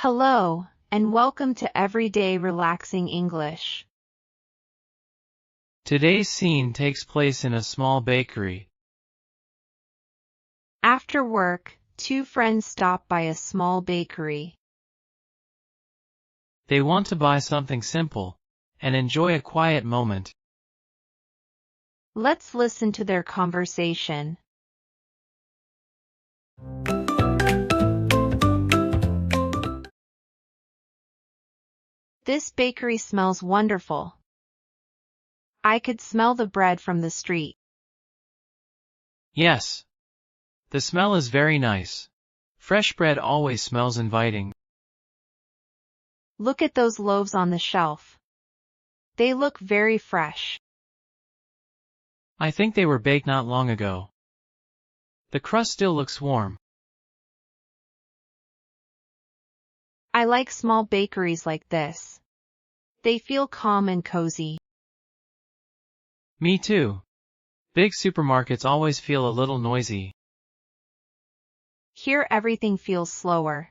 Hello, and welcome to Everyday Relaxing English. Today's scene takes place in a small bakery. After work, two friends stop by a small bakery. They want to buy something simple and enjoy a quiet moment. Let's listen to their conversation. This bakery smells wonderful. I could smell the bread from the street. Yes. The smell is very nice. Fresh bread always smells inviting. Look at those loaves on the shelf. They look very fresh. I think they were baked not long ago. The crust still looks warm. I like small bakeries like this. They feel calm and cozy. Me too. Big supermarkets always feel a little noisy. Here everything feels slower.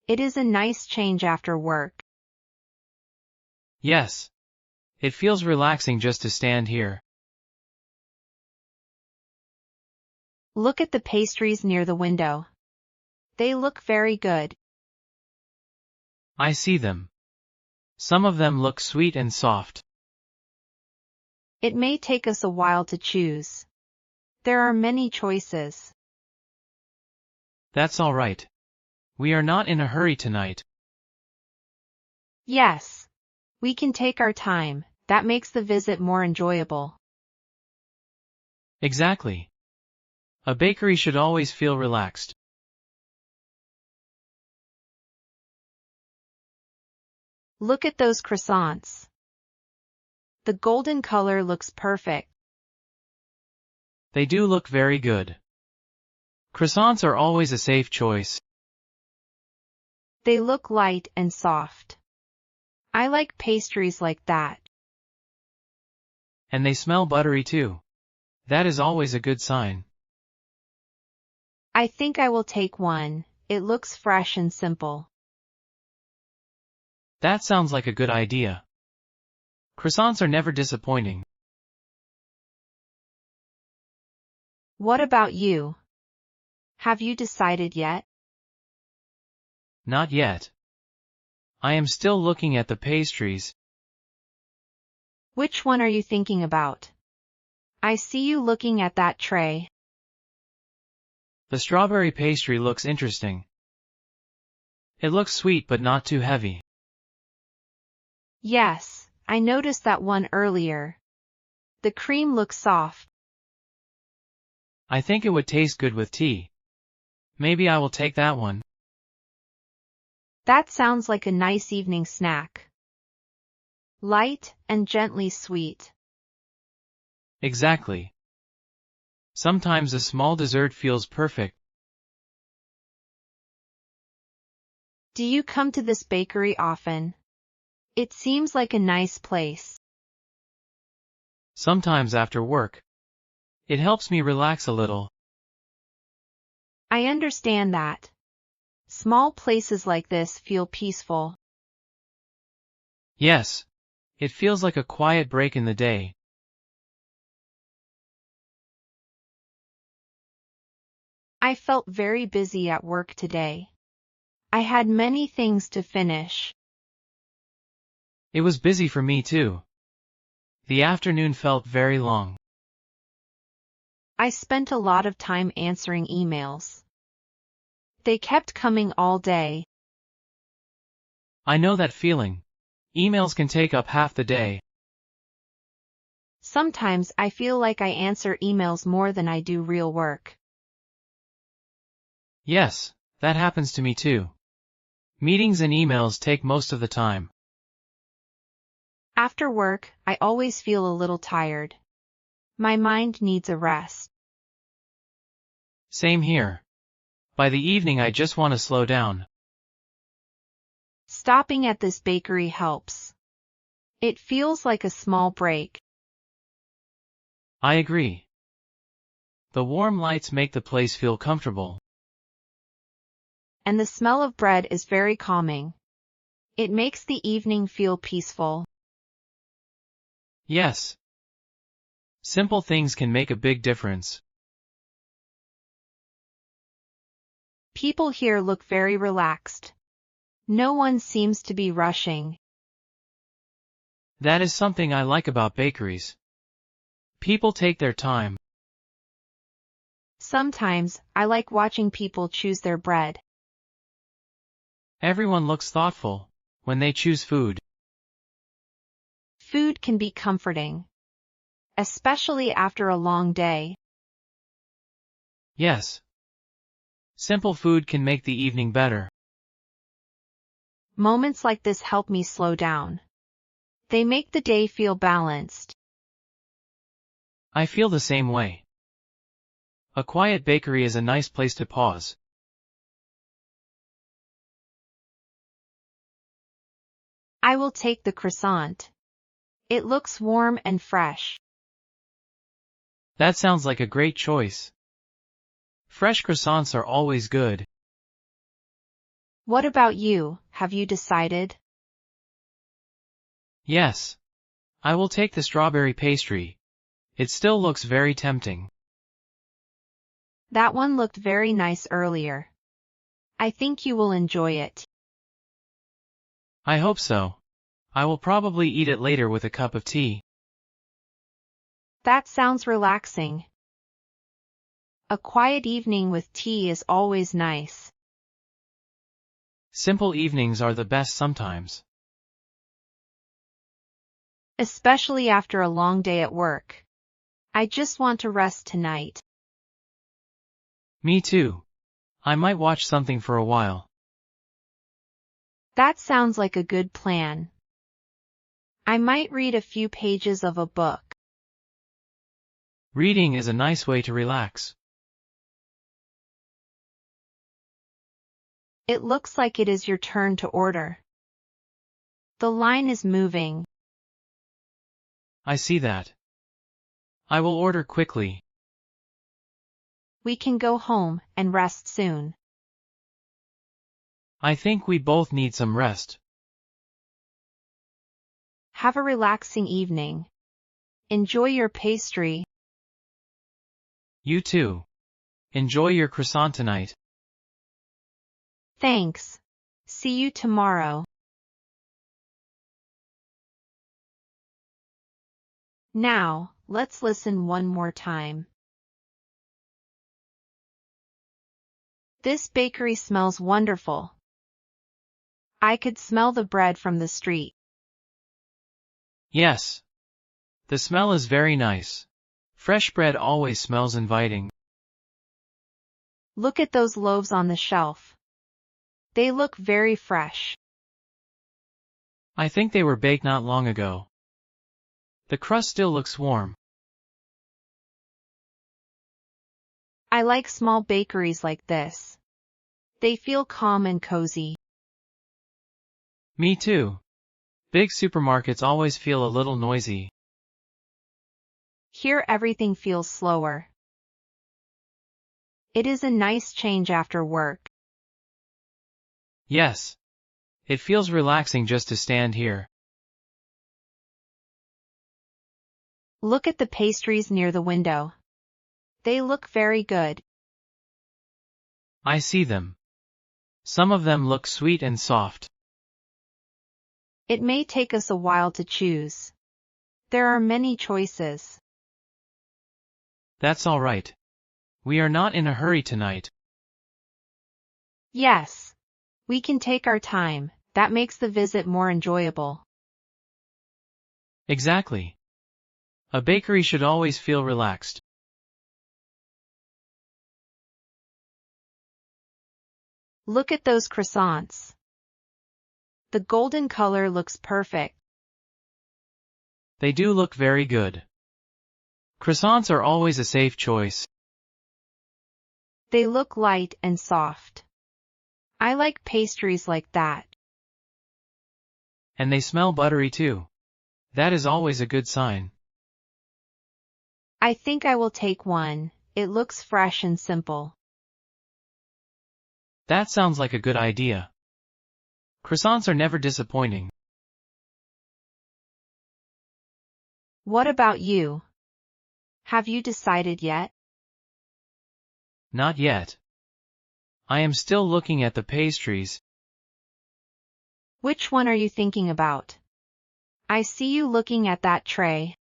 It is a nice change after work. Yes. It feels relaxing just to stand here. Look at the pastries near the window. They look very good. I see them. Some of them look sweet and soft. It may take us a while to choose. There are many choices. That's all right. We are not in a hurry tonight. Yes. We can take our time. That makes the visit more enjoyable. Exactly. A bakery should always feel relaxed. Look at those croissants. The golden color looks perfect. They do look very good. Croissants are always a safe choice. They look light and soft. I like pastries like that. And they smell buttery too. That is always a good sign. I think I will take one. It looks fresh and simple. That sounds like a good idea. Croissants are never disappointing. What about you? Have you decided yet? Not yet. I am still looking at the pastries. Which one are you thinking about? I see you looking at that tray. The strawberry pastry looks interesting. It looks sweet but not too heavy. Yes, I noticed that one earlier. The cream looks soft. I think it would taste good with tea. Maybe I will take that one. That sounds like a nice evening snack. Light and gently sweet. Exactly. Sometimes a small dessert feels perfect. Do you come to this bakery often? It seems like a nice place. Sometimes after work. It helps me relax a little. I understand that. Small places like this feel peaceful. Yes. It feels like a quiet break in the day. I felt very busy at work today. I had many things to finish. It was busy for me too. The afternoon felt very long. I spent a lot of time answering emails. They kept coming all day. I know that feeling. Emails can take up half the day. Sometimes I feel like I answer emails more than I do real work. Yes, that happens to me too. Meetings and emails take most of the time. After work, I always feel a little tired. My mind needs a rest. Same here. By the evening I just want to slow down. Stopping at this bakery helps. It feels like a small break. I agree. The warm lights make the place feel comfortable. and the smell of bread is very calming. It makes the evening feel peaceful. Yes. Simple things can make a big difference. People here look very relaxed. No one seems to be rushing. That is something I like about bakeries. People take their time. Sometimes, I like watching people choose their bread. Everyone looks thoughtful when they choose food. Food can be comforting, especially after a long day. Yes. Simple food can make the evening better. Moments like this help me slow down. They make the day feel balanced. I feel the same way. A quiet bakery is a nice place to pause. I will take the croissant. It looks warm and fresh. That sounds like a great choice. Fresh croissants are always good. What about you? Have you decided? Yes. I will take the strawberry pastry. It still looks very tempting. That one looked very nice earlier. I think you will enjoy it. I hope so. I will probably eat it later with a cup of tea. That sounds relaxing. A quiet evening with tea is always nice. Simple evenings are the best sometimes. Especially after a long day at work. I just want to rest tonight. Me too. I might watch something for a while. That sounds like a good plan. I might read a few pages of a book. Reading is a nice way to relax. It looks like it is your turn to order. The line is moving. I see that. I will order quickly. We can go home and rest soon. I think we both need some rest. Have a relaxing evening. Enjoy your pastry. You too. Enjoy your croissant tonight. Thanks. See you tomorrow. Now, let's listen one more time. This bakery smells wonderful. I could smell the bread from the street. Yes. The smell is very nice. Fresh bread always smells inviting. Look at those loaves on the shelf. They look very fresh. I think they were baked not long ago. The crust still looks warm. I like small bakeries like this. They feel calm and cozy. Me too. Big supermarkets always feel a little noisy. Here everything feels slower. It is a nice change after work. Yes. It feels relaxing just to stand here. Look at the pastries near the window. They look very good. I see them. Some of them look sweet and soft. It may take us a while to choose. There are many choices. That's all right. We are not in a hurry tonight. Yes. We can take our time. That makes the visit more enjoyable. Exactly. A bakery should always feel relaxed. Look at those croissants. The golden color looks perfect. They do look very good. Croissants are always a safe choice. They look light and soft. I like pastries like that. And they smell buttery too. That is always a good sign. I think I will take one. It looks fresh and simple. That sounds like a good idea. Croissants are never disappointing. What about you? Have you decided yet? Not yet. I am still looking at the pastries. Which one are you thinking about? I see you looking at that tray.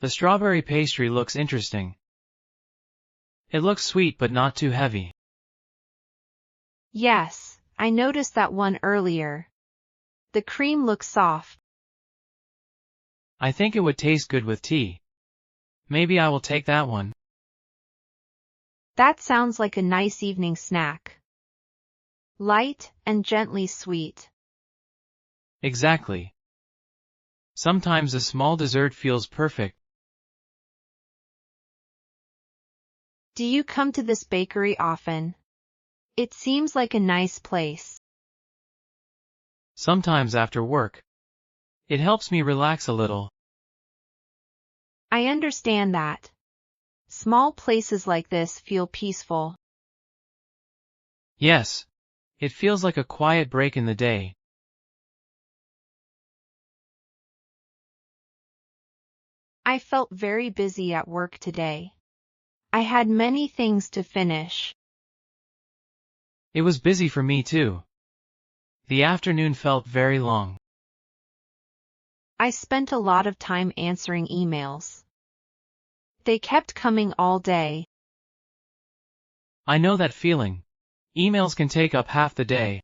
The strawberry pastry looks interesting. It looks sweet but not too heavy. Yes, I noticed that one earlier. The cream looks soft. I think it would taste good with tea. Maybe I will take that one. That sounds like a nice evening snack. Light and gently sweet. Exactly. Sometimes a small dessert feels perfect. Do you come to this bakery often? It seems like a nice place. Sometimes after work. It helps me relax a little. I understand that. Small places like this feel peaceful. Yes. It feels like a quiet break in the day. I felt very busy at work today. I had many things to finish. It was busy for me too. The afternoon felt very long. I spent a lot of time answering emails. They kept coming all day. I know that feeling. Emails can take up half the day.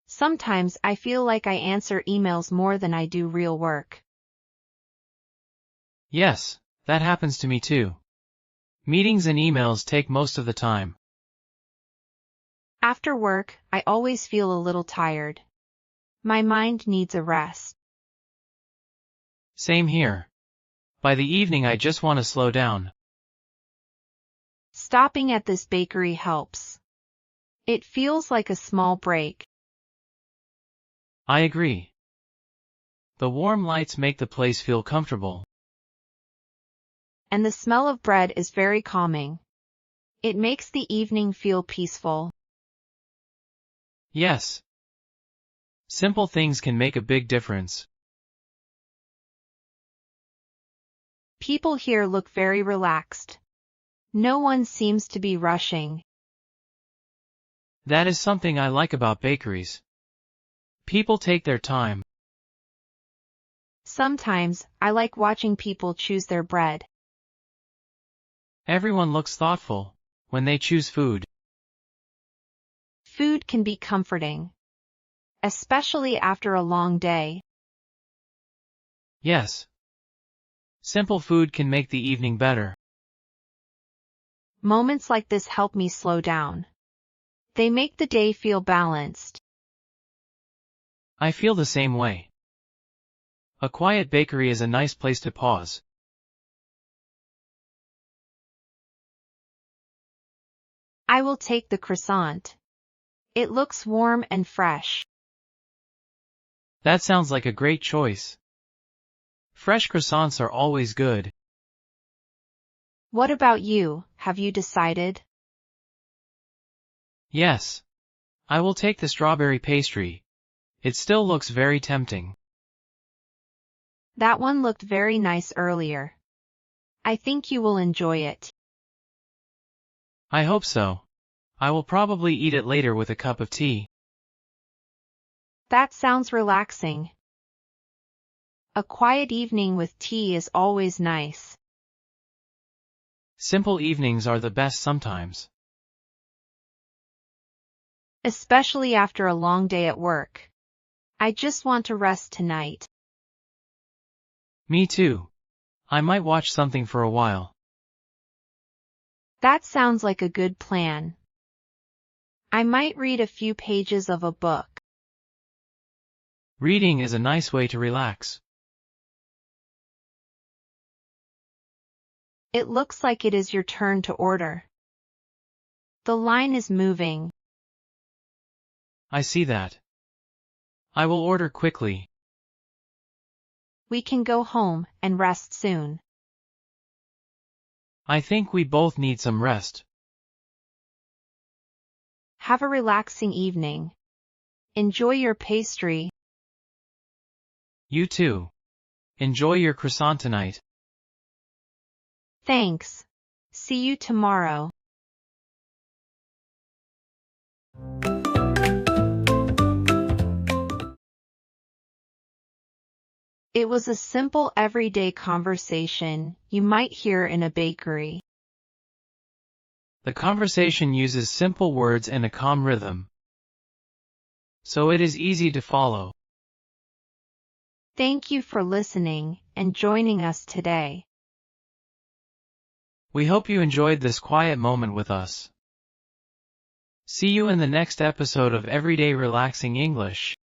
Sometimes I feel like I answer emails more than I do real work. Yes, that happens to me too. Meetings and emails take most of the time. After work, I always feel a little tired. My mind needs a rest. Same here. By the evening I just want to slow down. Stopping at this bakery helps. It feels like a small break. I agree. The warm lights make the place feel comfortable. And the smell of bread is very calming. It makes the evening feel peaceful. Yes. Simple things can make a big difference. People here look very relaxed. No one seems to be rushing. That is something I like about bakeries. People take their time. Sometimes, I like watching people choose their bread. Everyone looks thoughtful when they choose food. Food can be comforting, especially after a long day. Yes. Simple food can make the evening better. Moments like this help me slow down. They make the day feel balanced. I feel the same way. A quiet bakery is a nice place to pause. I will take the croissant. It looks warm and fresh. That sounds like a great choice. Fresh croissants are always good. What about you? Have you decided? Yes. I will take the strawberry pastry. It still looks very tempting. That one looked very nice earlier. I think you will enjoy it. I hope so. I will probably eat it later with a cup of tea. That sounds relaxing. A quiet evening with tea is always nice. Simple evenings are the best sometimes. Especially after a long day at work. I just want to rest tonight. Me too. I might watch something for a while. That sounds like a good plan. I might read a few pages of a book. Reading is a nice way to relax. It looks like it is your turn to order. The line is moving. I see that. I will order quickly. We can go home and rest soon. I think we both need some rest. Have a relaxing evening. Enjoy your pastry. You too. Enjoy your croissant tonight. Thanks. See you tomorrow. It was a simple everyday conversation you might hear in a bakery. The conversation uses simple words and a calm rhythm, so it is easy to follow. Thank you for listening and joining us today. We hope you enjoyed this quiet moment with us. See you in the next episode of Everyday Relaxing English.